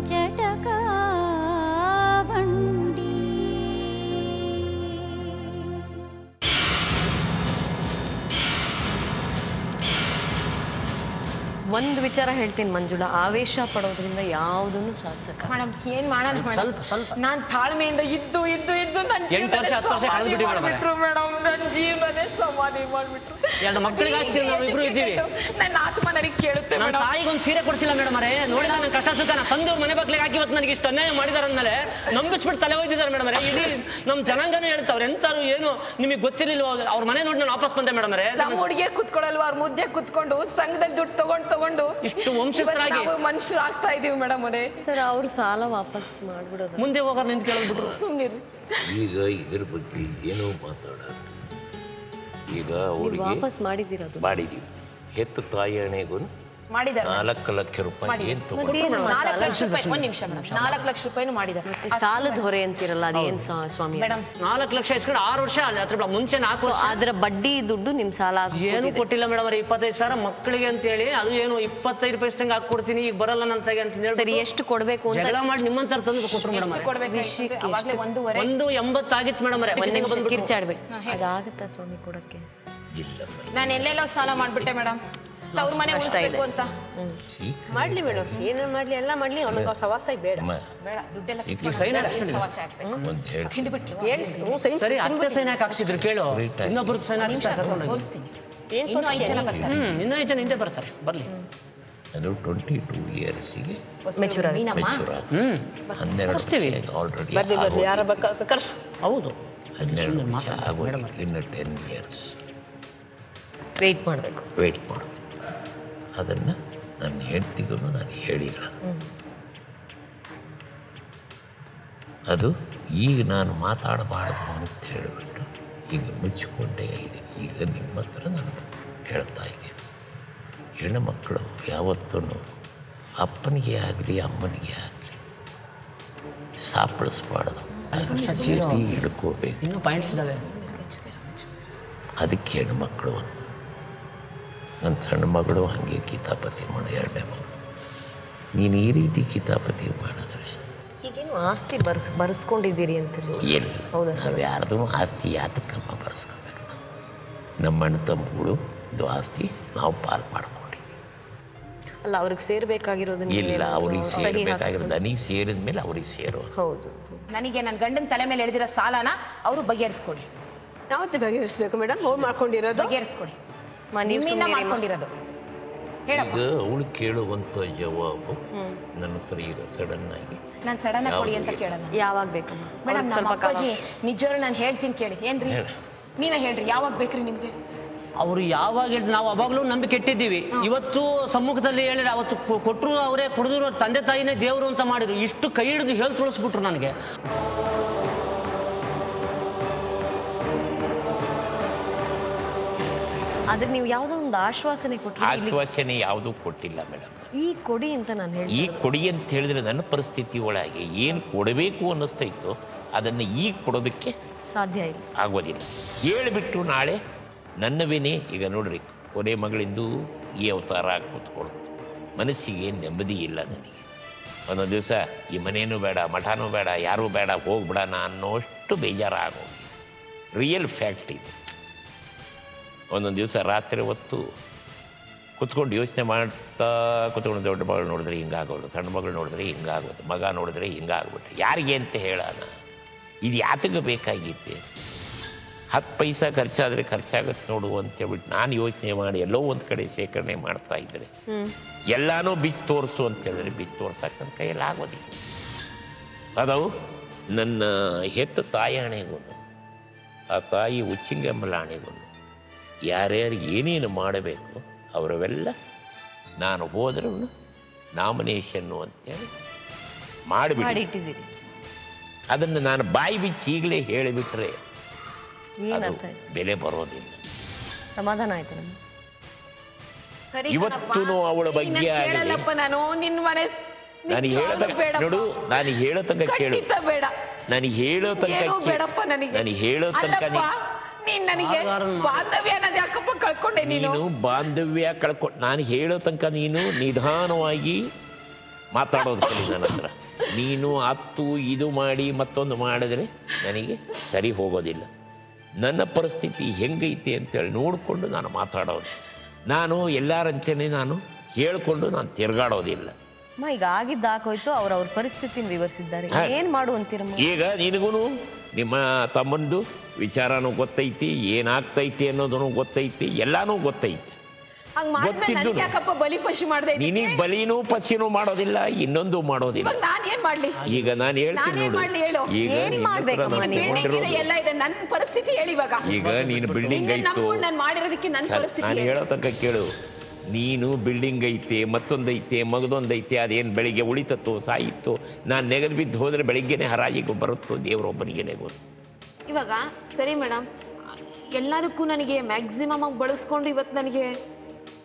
ಜಟಕ ಬಂಡಿ. ಒಂದು ವಿಚಾರ ಹೇಳ್ತೀನಿ ಮಂಜುಳಾ, ಆವೇಶ ಪಡೋದ್ರಿಂದ ಯಾವುದನ್ನು ಸಾರ್ಥಕ. ಮೇಡಮ್ ಏನ್ ಮಾಡೋಣ ಮೇಡಮ್, ನಾನ್ ತಾಳ್ಮೆಯಿಂದ ಇದ್ದು ಇದ್ದು ಇದ್ದು ನನ್ನ 8 ವರ್ಷ 10 ವರ್ಷ ಕಳೆದ್ಬಿಟ್ರು ಮೇಡಮ್. ನನ್ನ ಜೀವನೇ ಸಮಾಧಿ ಮಾಡ್ಬಿಟ್ರು. ಎರಡು ಮಕ್ಕಳಿಗೆ ಆಸ್ತಿ ನಾವು ಇಬ್ರು ಇದ್ದೀವಿ. ನನ್ನ ಆತ್ಮ ನನಗೆ ಕೇಳುತ್ತೆ. ನನ್ನ ತಾಯಿಗೆ ಒಂದು ಸೀರೆ ಕೊಡ್ಸಿಲ್ಲ ಮೇಡಮ್ ಅವರೇ. ನೋಡಿದ್ರೆ ನನ್ನ ಕಷ್ಟ ಸುಖ ತಂದು ಮನೆ ಬಾಗ್ಲಿಗೆ ಹಾಕಿ ಇವತ್ತು ನನಗೆ ಇಷ್ಟು ಅನ್ಯಾಯ ಮಾಡಿದಾರೆ ಅಂದ್ಮೇಲೆ ನಂಬಿಸ್ಬಿಟ್ಟು ತಲೆ ಹೋಗಿದ್ದಾರೆ ಮೇಡಮ್ ಅವರೇ. ಇಡೀ ನಮ್ಮ ಜನಾಂಗನೇ ಹೇಳ್ತಾವ್ರೆ ಎಂತಾರು ಏನು ನಿಮಗೆ ಗೊತ್ತಿರಲಿಲ್ವ? ಅವ್ರ ಮನೆ ನೋಡಿ ನಾನು ವಾಪಸ್ ಬಂದೆ ಮೇಡಮ್ ಅವರೇ. ನಮ್ಮ ಹುಡುಗಿಯರ್ ಕುತ್ಕೊಳ್ಳಲ್ವಾ, ಅವ್ರ ಮುದ್ದೆ ಕುತ್ಕೊಂಡು ಸಂಘದಲ್ಲಿ ದುಡ್ಡು ತಗೊಂಡು ಇಷ್ಟು ವಂಶಸ್ಥರಾಗಿ ಮನುಷ್ಯರು ಆಗ್ತಾ ಇದೀವಿ ಮೇಡಮ್ ಅವರೇ. ಸರ್ ಅವ್ರು ಸಾಲ ವಾಪಸ್ ಮಾಡ್ಬಿಡೋದು, ಮುಂದೆ ಹೋಗೋರು ನಿಂತು ಕೇಳ್ಬಿಟ್ರು. ಸುಮ್ನಿರಿ. ಈಗ ಇದ್ರ ಬಗ್ಗೆ ಏನೋ ಮಾತಾಡೋದು. ಈಗ ಅವರಿಗೆ ವಾಪಸ್ ಮಾಡಿದ್ದೀರದು ಮಾಡಿದೀವಿ. ಹೆತ್ತ ತಾಯಿ ಹಣೆಗೂ ಮಾಡಿದ್ದಾರೆ 4 ಲಕ್ಷ ರೂಪಾಯಿ ಏನ್ ತಗೊಂಡು 4 ಲಕ್ಷ ರೂಪಾಯಿ. ಒಂದ್ ನಿಮಿಷ ಮೇಡಮ್, 4 ಲಕ್ಷ ರೂಪಾಯಿನೂ ಮಾಡಿದ್ದಾರೆ. ಸಾಲದ ಹೊರೆ ಅಂತಿರಲ್ಲ, ಅದೇನ್ ಸ್ವಾಮಿ? ಮೇಡಮ್ 4 ಲಕ್ಷ ಇಸ್ಕೊಂಡು 6 ವರ್ಷ ಅದ್ರ ಮುಂಚೆ 4 ವರ್ಷ ಅದರ ಬಡ್ಡಿ ದುಡ್ಡು ನಿಮ್ ಸಾಲ ಏನು ಕೊಟ್ಟಿಲ್ಲ ಮೇಡಮ್ ಅವ್ರೆ. 25,000 ಮಕ್ಕಳಿಗೆ ಅಂತ ಹೇಳಿ ಅದು ಏನು 25 ಪೈಸಂಗೆ ಹಾಕೊಡ್ತೀನಿ ಈಗ ಬರಲ್ಲ ನನ್ನ ತಾಯಿಗೆ ಅಂತ ಹೇಳಿ ಸರಿ, ಎಷ್ಟು ಕೊಡ್ಬೇಕು ಅಂತ ಜಗಳ ಮಾಡಿ ನಿಮ್ಮಂತರ ತಂದು ಕೊಟ್ರು ಮೇಡಮ್ ಅವ್ರೆ. ಅವಾಗ್ಲೇ 1.5 1.80 ಆಗಿತ್ತು ಮೇಡಮ್ ಅವ್ರೆ. ಒಂದ್ ನಿಮಿಷ ಕಿರ್ಚಾಡ್ಬೇಡಿ. ಅದಾಗತ್ತಾ ಸ್ವಾಮಿ ಕೊಡಕ್ಕೆ? ನಾನು ಎಲ್ಲೆಲ್ಲೋ ಸಾಲ ಮಾಡ್ಬಿಟ್ಟೆ ಮೇಡಮ್, ಅವ್ರ ಮನೆ ಉಳಿಸ್ಬೇಕು ಅಂತ. ಮಾಡ್ಲಿ ಮೇಡಮ್, ಏನೇನ್ ಮಾಡ್ಲಿ ಎಲ್ಲ ಮಾಡ್ಲಿ, ಅವನಿಗೆ ಸವಾಸ ಬೇಡ. ಬೇಡ, ದುಡ್ಡೆಲ್ಲ ಸೈನ್ ಹಾಕ್ಸ್ಕೊಂಡಿಲ್ಲ. ಸರಿ, ಅತ್ತೆ ಸೈನ್ ಹಾಕಿ ಹಾಕ್ಸಿದ್ರು ಕೇಳು. ಇನ್ನೊಬ್ರು ಸೈನ್ ಹಾಕ್ಸ್ತಾರೆ ಹೋಲಿಸ್ತೀನಿ. ಇನ್ನೂ 5 ಜನ ಬರ್ತಾರೆ. ಇನ್ನೂ 5 ಜನ ಹಿಂದೆ ಬರ್ತಾರೆ, ಬರ್ಲಿ. ಅದು 22 ಇಯರ್ಸ್ಗೆ ಮೆಚೂರ್ ಆಗಿ ಮೀನಮ್ಮ 12 ಆಲ್ರೆಡಿ ಯಾರ ಕರ್ಸು. ಹೌದು, 12 ವರ್ಷ ಆಗೋದು. ಇನ್ನು 10 ಇಯರ್ಸ್ ವೇಟ್ ಮಾಡ್ಬೇಕು. ವೇಟ್ ಮಾಡೋದು. ಅದನ್ನ ನನ್ನ ಹೆಂಡತಿಗೂ ನಾನು ಹೇಳಿಲ್ಲ. ಅದು ಈಗ ನಾನು ಮಾತಾಡಬಾರ್ದು ಅಂತ ಹೇಳಿಬಿಟ್ಟು ಈಗ ಮುಚ್ಚಿಕೊಂಡೇ ಇದೆ. ಈಗ ನಿಮ್ಮ ಹತ್ರ ನಾನು ಹೇಳ್ತಾ ಇದ್ದೀನಿ, ಹೆಣ್ಣು ಮಕ್ಕಳು ಯಾವತ್ತೂ ಅಪ್ಪನಿಗೆ ಆಗಲಿ ಅಮ್ಮನಿಗೆ ಆಗಲಿ ಸಾಪಡಿಸ್ಬಾರ್ದು, ಜೊತೆ ಹಿಡ್ಕೋಬೇಕು. ಇನ್ನೂ ಪಾಯಿಂಟ್ಸ್ ಇದಾವೆ. ಅದಕ್ಕೆ ಹೆಣ್ಣು ಮಕ್ಕಳು. ನನ್ನ ಸಣ್ಣ ಮಗಳು ಹಾಗೆ ಕಿತಾಪತಿ ಮಾಡೋ 2ನೇ ಮಗಳು. ನೀನು ಈ ರೀತಿ ಕಿತಾಪತಿ ಮಾಡಿದ್ರೆ ಈಗೇನು ಆಸ್ತಿ ಬರ್ಸ್ಕೊಂಡಿದ್ದೀರಿ ಅಂತ ಎಲ್ಲ ನಾವು ಯಾರ್ದು ಆಸ್ತಿ ಯಾತಕ್ಕಮ್ಮ ಬರ್ಸ್ಕೋಬೇಕು? ನಮ್ಮ ಅಣ್ಣ ತಮ್ಮಗಳು ಇದು ಆಸ್ತಿ ನಾವು ಪಾಲ್ ಮಾಡ್ಕೊಂಡಿದ್ದೀವಿ. ಅಲ್ಲ, ಅವ್ರಿಗೆ ಸೇರ್ಬೇಕಾಗಿರೋದು ಇಲ್ಲ, ಅವ್ರಿಗೆ ಸೇರ್ಬೇಕಾಗಿರೋದು ನನಗೆ ಸೇರಿದ ಮೇಲೆ ಅವ್ರಿಗೆ ಸೇರೋದು. ಹೌದು. ನನಗೆ ನನ್ನ ಗಂಡನ ತಲೆ ಮೇಲೆ ಎಳೆದಿರೋ ಸಾಲನ ಅವರು ಬಗೆಹರಿಸ್ಕೊಡಿ. ಯಾವತ್ತೇ ಬಗೆಹರಿಸ್ಬೇಕು ಮೇಡಮ್? ಅವ್ರು ಮಾಡ್ಕೊಂಡಿರೋದು ಬಗೆಹರಿಸ್ಕೊಡಿ, ನಿಮ್ಮಿಂದ ಮಾಡ್ಕೊಂಡಿರೋದು. ಈಗ ಅವಳು ಕೇಳುವಂತ ಜವಾಬು ನನ್ನ ಹತ್ರ ಈಗ ಸಡನ್ ಆಗಿ ನಾನು ಸಡನ್ ಆಗಿ ಕೊಡಿ ಅಂತ ಕೇಳಲ್ಲ. ಯಾವಾಗ ಬೇಕು ಮೇಡಮ್? ನಮ್ಮ ಅಪ್ಪಾಜಿ ನಿಜವಾಗ್ಲೂ ನಾನು ಹೇಳ್ತೀನಿ ಕೇಳಿ. ಏನ್ರಿ ನೀವೇ ಹೇಳ್ರಿ, ಯಾವಾಗ ಬೇಕ್ರಿ ನಿಮ್ಗೆ? ಅವ್ರು ಯಾವಾಗ ನಾವು ಅವಾಗಲೂ ನಂಬಿಕೆ ಇಟ್ಟಿದ್ದೀವಿ. ಇವತ್ತು ಸಮ್ಮುಖದಲ್ಲಿ ಹೇಳಿದ್ರೆ ಅವತ್ತು ಕೊಟ್ಟರು ಅವರೇ, ಕುಡಿದ್ರು ತಂದೆ ತಾಯಿನೇ ದೇವರು ಅಂತ ಮಾಡಿದ್ರು. ಇಷ್ಟು ಕೈ ಹಿಡಿದು ಹೇಳಿ ತುಳಿಸ್ಬಿಟ್ರು ನನಗೆ. ಆದ್ರೆ ನೀವು ಯಾವ್ದೋ ಒಂದು ಆಶ್ವಾಸನೆ ಕೊಟ್ಟರು. ಆಶ್ವಾಸನೆ ಯಾವುದೂ ಕೊಟ್ಟಿಲ್ಲ ಮೇಡಮ್. ಈ ಕೊಡಿ ಅಂತ ನಾನು ಹೇಳಿ, ಈ ಕೊಡಿ ಅಂತ ಹೇಳಿದ್ರೆ ನನ್ನ ಪರಿಸ್ಥಿತಿ ಒಳಗೆ ಏನು ಕೊಡಬೇಕು ಅನ್ನಿಸ್ತಾ ಇತ್ತು ಅದನ್ನು ಈಗ ಕೊಡೋದಕ್ಕೆ ಸಾಧ್ಯ ಇಲ್ಲ, ಆಗೋದಿಲ್ಲ. ಹೇಳಿಬಿಟ್ಟು ನಾಳೆ ನನ್ನವೇನೇ ಈಗ ನೋಡ್ರಿ, ಕೊನೆ ಮಗಳಿಂದು ಈ ಅವತಾರ ಕೂತ್ಕೊಳ್ಳುತ್ತೆ. ಮನಸ್ಸಿಗೆ ನೆಮ್ಮದಿ ಇಲ್ಲ ನನಗೆ. ಒಂದೊಂದು ದಿವಸ ಈ ಮನೇನೂ ಬೇಡ, ಮಠನೂ ಬೇಡ, ಯಾರೂ ಬೇಡ, ಹೋಗ್ಬಿಡೋಣ ಅನ್ನೋಷ್ಟು ಬೇಜಾರಾಗೋಗಿ. ರಿಯಲ್ ಫ್ಯಾಕ್ಟ್ ಇದು. ಒಂದೊಂದು ದಿವಸ ರಾತ್ರಿ ಹೊತ್ತು ಕುತ್ಕೊಂಡು ಯೋಚನೆ ಮಾಡ್ತಾ ಕುತ್ಕೊಂಡು, ದೊಡ್ಡ ಮಗಳು ನೋಡಿದ್ರೆ ಹಿಂಗಾಗೋದು, ಸಣ್ಣ ಮಗಳು ನೋಡಿದ್ರೆ ಹಿಂಗಾಗೋದು, ಮಗ ನೋಡಿದ್ರೆ ಹಿಂಗಾಗ್ಬಿಟ್ಟು ಯಾರಿಗೆ ಅಂತ ಹೇಳೋಣ? ಇದು ಯಾತಕ್ಕೆ ಬೇಕಾಗಿತ್ತೆ? 10 ಪೈಸಾ ಖರ್ಚಾದರೆ ಖರ್ಚಾಗತ್ತೆ ನೋಡು ಅಂತ ಹೇಳ್ಬಿಟ್ಟು ನಾನು ಯೋಚನೆ ಮಾಡಿ ಎಲ್ಲೋ ಒಂದು ಕಡೆ ಶೇಖರಣೆ ಮಾಡ್ತಾ ಇದ್ದರೆ ಎಲ್ಲಾನು ಬಿಚ್ಚಿ ತೋರಿಸು ಅಂತ ಹೇಳಿದ್ರೆ ಬಿಚ್ಚಿ ತೋರ್ಸಕ್ಕೆ ನನ್ನ ಕೈಯಲ್ಲಿ ಆಗೋದಿಲ್ಲ. ಅದು ನನ್ನ ಹೆತ್ತ ತಾಯಿ ಹಣೆಗೂ, ಆ ತಾಯಿ ಉಚ್ಚಿಂಗಮ್ಮಲ ಹಣೆಗೂ ಯಾರ್ಯಾರು ಏನೇನು ಮಾಡಬೇಕು ಅವರವೆಲ್ಲ ನಾನು ಹೋದ್ರೂ ನಾಮಿನೇಷನ್ನು ಅಂತೇಳಿ ಮಾಡಿಬಿಟ್ಟಿದ್ದೀನಿ. ಅದನ್ನು ನಾನು ಬಾಯಿ ಬಿಚ್ಚಿ ಈಗಲೇ ಹೇಳಿಬಿಟ್ರೆ ಅದು ಬೆಲೆ ಬರೋದಿಲ್ಲ. ಸಮಾಧಾನ ಆಯ್ತು. ಇವತ್ತು ಅವಳ ಬಗ್ಗೆ ನಾನು ಹೇಳೋ ತನಕ ಕೇಳು. ನಾನು ಹೇಳೋ ತನಕ ನೀನು ಬಾಂಧವ್ಯ ಕಳ್ಕೊಂಡು, ನಾನು ಹೇಳೋ ತನಕ ನೀನು ನಿಧಾನವಾಗಿ ಮಾತಾಡೋದು ಕಲಿ ನನ್ನ ಹತ್ರ. ನೀನು ಹತ್ತು ಇದು ಮಾಡಿ ಮತ್ತೊಂದು ಮಾಡಿದ್ರೆ ನನಗೆ ಸರಿ ಹೋಗೋದಿಲ್ಲ. ನನ್ನ ಪರಿಸ್ಥಿತಿ ಹೆಂಗೈತಿ ಅಂತೇಳಿ ನೋಡಿಕೊಂಡು ನಾನು ಮಾತಾಡೋದು. ನಾನು ಎಲ್ಲರಂತೆಯೇ ನಾನು ಹೇಳ್ಕೊಂಡು ನಾನು ತಿರುಗಾಡೋದಿಲ್ಲ. ಈಗ ಆಗಿದ್ದಾಕೋಯ್ತು, ಅವ್ರ ಪರಿಸ್ಥಿತಿನ ವಿವರಿಸಿದ್ದಾರೆ, ಏನ್ ಮಾಡು ಅಂತೀರಮ್ಮ? ಈಗ ನಿನಗೂ ನಿಮ್ಮ ತಮ್ಮಂದು ವಿಚಾರನೂ ಗೊತ್ತೈತಿ, ಏನಾಗ್ತೈತಿ ಅನ್ನೋದನ್ನು ಗೊತ್ತೈತಿ, ಎಲ್ಲಾನು ಗೊತ್ತೈತಿ. ನಿನಗೆ ಬಲಿನೂ ಪಸಿನೂ ಮಾಡೋದಿಲ್ಲ, ಇನ್ನೊಂದು ಮಾಡೋದಿಲ್ಲ. ಈಗ ನಾನು ಹೇಳ್ತೀನಿ ನೋಡು, ಈಗ ನೀನು ಬಿಲ್ಡಿಂಗ್ ಐತು, ನಾನು ಹೇಳೋ ತನಕ ಕೇಳು. ನೀನು ಬಿಲ್ಡಿಂಗ್ ಐತೆ, ಮತ್ತೊಂದೈತೆ, ಮಗದೊಂದೈತೆ, ಅದೇನು ಬೆಳಿಗ್ಗೆ ಉಳಿತತ್ತೋ ಸಾಯಿತ್ತೋ, ನಾನು ನೆಗದು ಬಿದ್ದು ಹೋದ್ರೆ ಬೆಳಿಗ್ಗೆನೆ ಹರಾಜಿಗೂ ಬರುತ್ತೋ ದೇವರೊಬ್ಬನಿಗೆ ಗೊತ್ತು. ಇವಾಗ ಸರಿ ಮೇಡಮ್, ಎಲ್ಲದಕ್ಕೂ ನನಗೆ ಮ್ಯಾಕ್ಸಿಮಮ್ ಆಗಿ ಬಳಸ್ಕೊಂಡು ಇವತ್ತು ನನಗೆ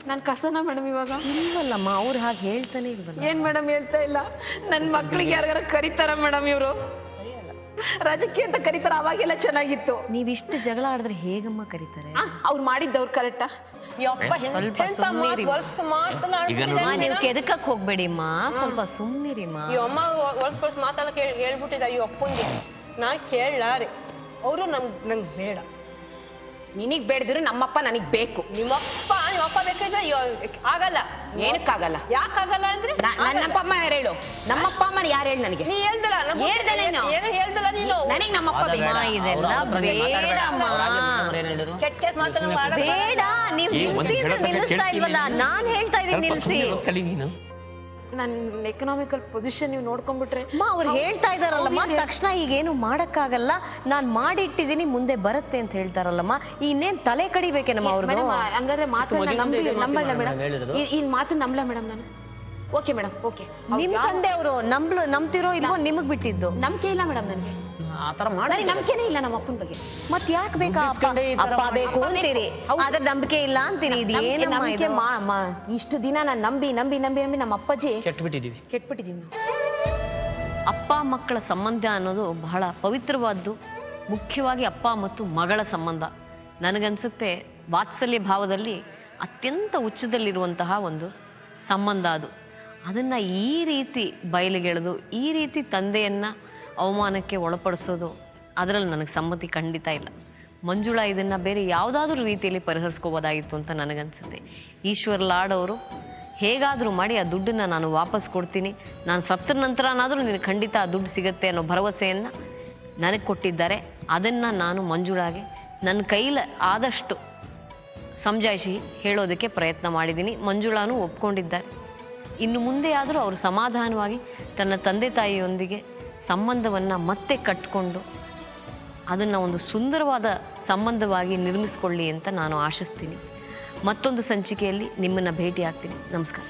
ನಾನು ಕಸನ ಮೇಡಮ್ ಇವಾಗ ಇಲ್ವಲ್ಲಮ್ಮ, ಅವ್ರು ಹಾಗೆ ಹೇಳ್ತಾನೆ ಇಲ್ವಲ್ಲ. ಏನ್ ಮೇಡಮ್ ಹೇಳ್ತಾ ಇಲ್ಲ? ನನ್ನ ಮಕ್ಳಿಗೆ ಯಾರಿಗಾರ ಕರೀತಾರ ಮೇಡಮ್? ಇವರು ರಾಜಕೀಯ ಅಂತ ಕರೀತಾರ, ಅವಾಗೆಲ್ಲ ಚೆನ್ನಾಗಿತ್ತು. ನೀವಿಷ್ಟು ಜಗಳ ಆಡಿದ್ರೆ ಹೇಗಮ್ಮ ಕರೀತಾರೆ? ಅವ್ರು ಮಾಡಿದ್ದವ್ರು ಕರೆಕ್ಟಾ? ನೀವು ಕೆದಕಕ್ ಹೋಗ್ಬೇಡಿಮ್ಮ, ಸ್ವಲ್ಪ ಸುಮ್ನಿರಿಮ್ಮ. ಅಮ್ಮ ಹೊಲ್ಸ್ ಮಾತೆಲ್ಲ ಹೇಳ್ಬಿಟ್ಟಿದ ಈ ಅಪ್ಪಂಗೆ. ನಾ ಕೇಳಾರೆ, ಅವರು ನಂಗೆ ಬೇಡ. ನಿನಗ್ ಬೇಡದ್ರು ನಮ್ಮಪ್ಪ ನನಗ್ ಬೇಕು. ನಿಮ್ಮಪ್ಪ ಬೇಕಾದ್ರೆ ಆಗಲ್ಲ. ಏನಕ್ಕಾಗಲ್ಲ? ಯಾಕಾಗಲ್ಲ ಅಂದ್ರೆ ನನ್ನಪ್ಪ ಅಮ್ಮ ಯಾರು ಹೇಳು? ನಮ್ಮಪ್ಪ ಅಮ್ಮ ಯಾರು ಹೇಳು ನನಗೆ? ನೀ ಹೇಳ್ದಲ್ಲ, ಏನು ಹೇಳ್ದಲ್ಲ ನೀನು. ನನಗ್ ನಮ್ಮಪ್ಪ ಇದೆಲ್ಲ ಬೇಡಮ್ಮ, ಕೆಟ್ಟ ಮಾತನ್ನ ಬೇಡ. ನೀವು ನಿಲ್ಲಿಸ್ತಾ ಇಲ್ವಲ್ಲ, ನಾನ್ ಹೇಳ್ತಾ ಇದೀನಿ ನಿಲ್ಸಿ. ನನ್ನ ಎಕನಾಮಿಕಲ್ ಪೊಸಿಷನ್ ನೀವು ನೋಡ್ಕೊಂಡ್ಬಿಟ್ರೆ ಅವ್ರು ಹೇಳ್ತಾ ಇದಾರಲ್ಲಮ್ಮ, ತಕ್ಷಣ ಈಗೇನು ಮಾಡಕ್ಕಾಗಲ್ಲ, ನಾನ್ ಮಾಡಿಟ್ಟಿದೀನಿ ಮುಂದೆ ಬರುತ್ತೆ ಅಂತ ಹೇಳ್ತಾರಲ್ಲಮ್ಮ. ಇನ್ನೇನ್ ತಲೆ ಕಡಿಬೇಕೇನಮ್ಮ ಅವ್ರದ್ದು? ಹಂಗಾದ್ರೆ ಮಾತನ್ನ ನಂಬಲ್ಲ ಮೇಡಮ್, ಈ ಮಾತನ್ನ ನಂಬಲ್ಲ ಮೇಡಮ್ ನಾನು. Okay madam, okay. ನಿಮ್ ತಂದೆ ಅವರು ನಂಬ್ತಿರೋ ಇಲ್ವೋ ನಿಮಗ್ ಬಿಟ್ಟಿದ್ದು? ನಂಬಿಕೆ ಇಲ್ಲ ಮೇಡಮ್ ನನಗೆ, ಆತರ ಮಾಡಿ ನಂಬಿಕೆನೇ ಇಲ್ಲ ನಮ್ಮ ಅಪ್ಪನ ಬಗ್ಗೆ. ಮತ್ ಯಾಕೆ ಬೇಕಾ ಅಪ್ಪ ಬೇಕು ಅಂತೀರಿ, ಆದ್ರೆ ನಂಬಿಕೆ ಇಲ್ಲ ಅಂತೀರಿ? ಇದು ಇಷ್ಟು ದಿನ ನಾನು ನಂಬಿ ನಂಬಿ ನಂಬಿ ನಂಬಿ ನಮ್ಮ ಅಪ್ಪಾಜಿ ಕೆಟ್ಬಿಟ್ಟಿದೀವಿ. ಅಪ್ಪ ಮಕ್ಕಳ ಸಂಬಂಧ ಅನ್ನೋದು ಬಹಳ ಪವಿತ್ರವಾದ್ದು, ಮುಖ್ಯವಾಗಿ ಅಪ್ಪ ಮತ್ತು ಮಗಳ ಸಂಬಂಧ. ನನಗನ್ಸುತ್ತೆ ವಾತ್ಸಲ್ಯ ಭಾವದಲ್ಲಿ ಅತ್ಯಂತ ಉಚ್ಚದಲ್ಲಿರುವಂತಹ ಒಂದು ಸಂಬಂಧ ಅದು. ಅದನ್ನ ಈ ರೀತಿ ಬಯಲಿಗೆಳೆದು ಈ ರೀತಿ ತಂದೆಯನ್ನ ಅವಮಾನಕ್ಕೆ ಒಳಪಡಿಸೋದು, ಅದರಲ್ಲಿ ನನಗೆ ಸಮ್ಮತಿ ಖಂಡಿತ ಇಲ್ಲ. ಮಂಜುಳಾ ಇದನ್ನ ಬೇರೆ ಯಾವುದಾದ್ರೂ ರೀತಿಯಲ್ಲಿ ಪರಿಹರಿಸ್ಕೋಬೋದಾಗಿತ್ತು ಅಂತ ನನಗನ್ಸುತ್ತೆ. ಈಶ್ವರ್ ಲಾಡ್ ಅವರು ಹೇಗಾದರೂ ಮಾಡಿ ಆ ದುಡ್ಡನ್ನ ನಾನು ವಾಪಸ್ ಕೊಡ್ತೀನಿ, ನಾನು ಸತ್ತ ನಂತರನಾದರೂ ನಿನಗೆ ಖಂಡಿತ ಆ ದುಡ್ಡು ಸಿಗುತ್ತೆ ಅನ್ನೋ ಭರವಸೆಯನ್ನು ನನಗೆ ಕೊಟ್ಟಿದ್ದಾರೆ. ಅದನ್ನು ನಾನು ಮಂಜುಳಾಗೆ ನನ್ನ ಕೈಲಿ ಆದಷ್ಟು ಸಮಜಾಯಿಷಿ ಹೇಳೋದಕ್ಕೆ ಪ್ರಯತ್ನ ಮಾಡಿದ್ದೀನಿ. ಮಂಜುಳಾನು ಒಪ್ಕೊಂಡಿದ್ದಾರೆ. ಇನ್ನು ಮುಂದೆ ಆದರೂ ಅವರು ಸಮಾಧಾನವಾಗಿ ತನ್ನ ತಂದೆ ತಾಯಿಯೊಂದಿಗೆ ಸಂಬಂಧವನ್ನು ಮತ್ತೆ ಕಟ್ಟಿಕೊಂಡು ಅದನ್ನು ಒಂದು ಸುಂದರವಾದ ಸಂಬಂಧವಾಗಿ ನಿರ್ಮಿಸಿಕೊಳ್ಳಿ ಅಂತ ನಾನು ಆಶಿಸ್ತೀನಿ. ಮತ್ತೊಂದು ಸಂಚಿಕೆಯಲ್ಲಿ ನಿಮ್ಮನ್ನು ಭೇಟಿ ಆಗ್ತೀನಿ. ನಮಸ್ಕಾರ.